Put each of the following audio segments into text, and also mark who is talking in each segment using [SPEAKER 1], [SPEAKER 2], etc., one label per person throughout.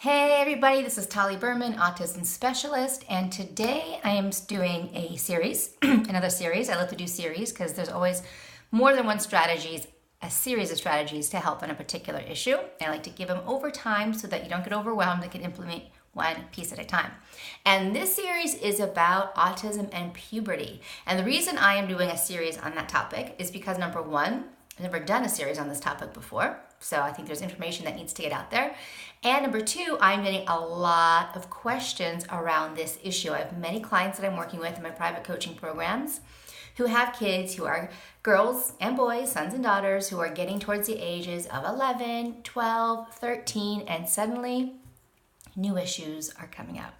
[SPEAKER 1] Hey everybody, this is Tali Berman, autism specialist, and today I am doing a series, another series. I love to do series because there's always more than one strategies, a series of strategies to help on a particular issue. And I like to give them over time so that you don't get overwhelmed and can implement one piece at a time. And this series is about autism and puberty. And the reason I am doing a series on that topic is because number one, I've never done a series on this topic before, so I think there's information that needs to get out there. And number two, I'm getting a lot of questions around this issue. I have many clients that I'm working with in my private coaching programs who have kids who are girls and boys, sons and daughters, who are getting towards the ages of 11, 12, 13, and suddenly new issues are coming up.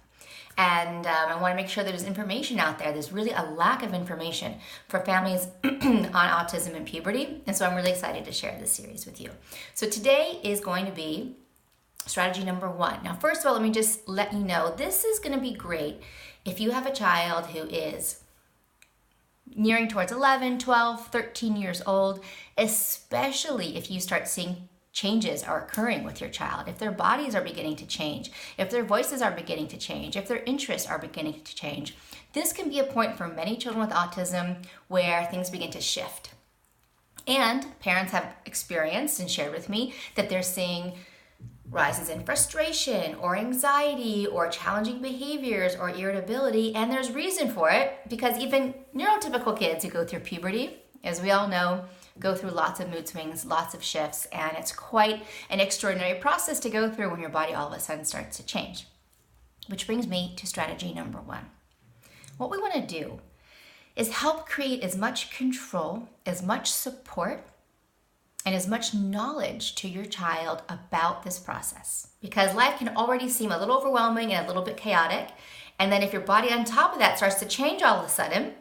[SPEAKER 1] And I want to make sure there's information out there. There's really a lack of information for families on autism and puberty. And so I'm really excited to share this series with you. So today is going to be strategy number one. Now, first of all, let me just let you know, this is going to be great if you have a child who is nearing towards 11, 12, 13 years old, especially if you start seeing changes are occurring with your child, if their bodies are beginning to change, if their voices are beginning to change, if their interests are beginning to change. This can be a point for many children with autism where things begin to shift. And parents have experienced and shared with me that they're seeing rises in frustration or anxiety or challenging behaviors or irritability, and there's reason for it because even neurotypical kids who go through puberty, as we all know, go through lots of mood swings, lots of shifts, and it's quite an extraordinary process to go through when your body all of a sudden starts to change. Which brings me to strategy number one. What we want to do is help create as much control, as much support, and as much knowledge to your child about this process. Because life can already seem a little overwhelming and a little bit chaotic, and then if your body on top of that starts to change all of a sudden,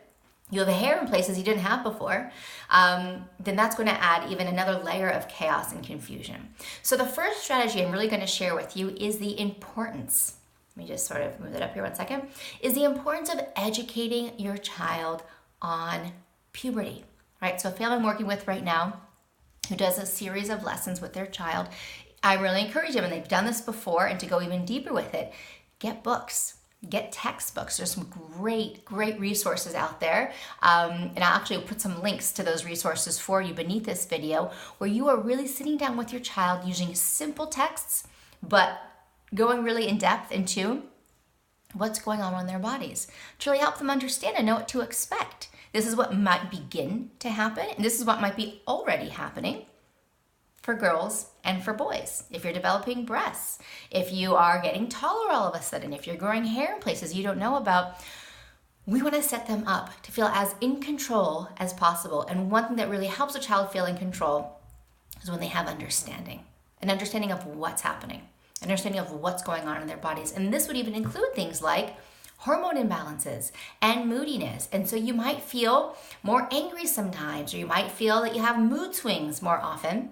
[SPEAKER 1] you have hair in places you didn't have before, then that's going to add even another layer of chaos and confusion. So the first strategy I'm really going to share with you is the importance, let me just sort of move that up here 1 second, is the importance of educating your child on puberty, right? So a family I'm working with right now who does a series of lessons with their child, I really encourage them, and they've done this before, and to go even deeper with it, get books. Get textbooks. There's some great resources out there. And I'll actually put some links to those resources for you beneath this video where you are really sitting down with your child using simple texts, but going really in depth into what's going on in their bodies to really help them understand and know what to expect. This is what might begin to happen, and this is what might be already happening for girls and for boys. If you're developing breasts, if you are getting taller all of a sudden, if you're growing hair in places you don't know about, we want to set them up to feel as in control as possible. And one thing that really helps a child feel in control is when they have understanding, an understanding of what's happening, an understanding of what's going on in their bodies. And this would even include things like hormone imbalances and moodiness. And so you might feel more angry sometimes, or you might feel that you have mood swings more often.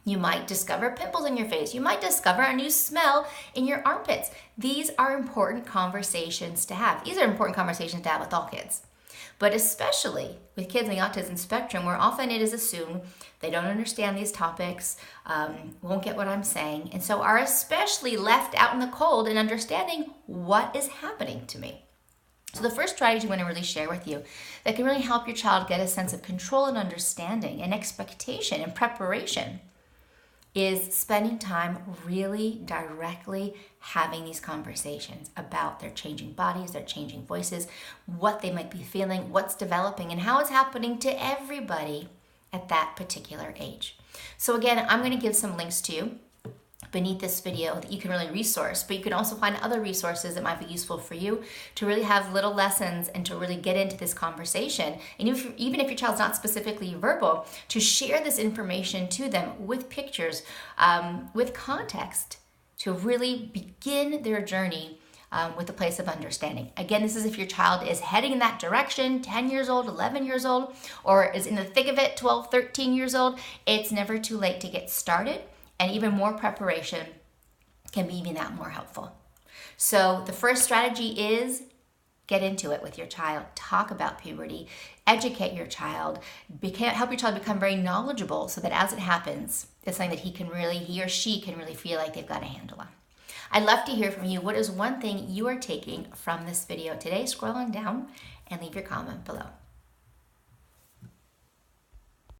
[SPEAKER 1] You might discover pimples in your face. You might discover a new smell in your armpits. These are important conversations to have. These are important conversations to have with all kids, but especially with kids on the autism spectrum, where often it is assumed they don't understand these topics, won't get what I'm saying, and so are especially left out in the cold in understanding what is happening to me. So the first strategy I want to really share with you that can really help your child get a sense of control and understanding and expectation and preparation is spending time really directly having these conversations about their changing bodies, their changing voices, what they might be feeling, what's developing, and how it's happening to everybody at that particular age. So again, I'm going to give some links to you beneath this video that you can really resource, but you can also find other resources that might be useful for you to really have little lessons and to really get into this conversation. And even if your child's not specifically verbal, to share this information to them with pictures, with context, to really begin their journey with a place of understanding. Again, this is if your child is heading in that direction, 10 years old, 11 years old, or is in the thick of it, 12, 13 years old. It's never too late to get started. And even more preparation can be even that more helpful. So the first strategy is get into it with your child. Talk about puberty. Educate your child. Help your child become very knowledgeable so that as it happens, it's something that he or she can really feel like they've got a handle on. I'd love to hear from you. What is one thing you are taking from this video today? Scroll on down and leave your comment below.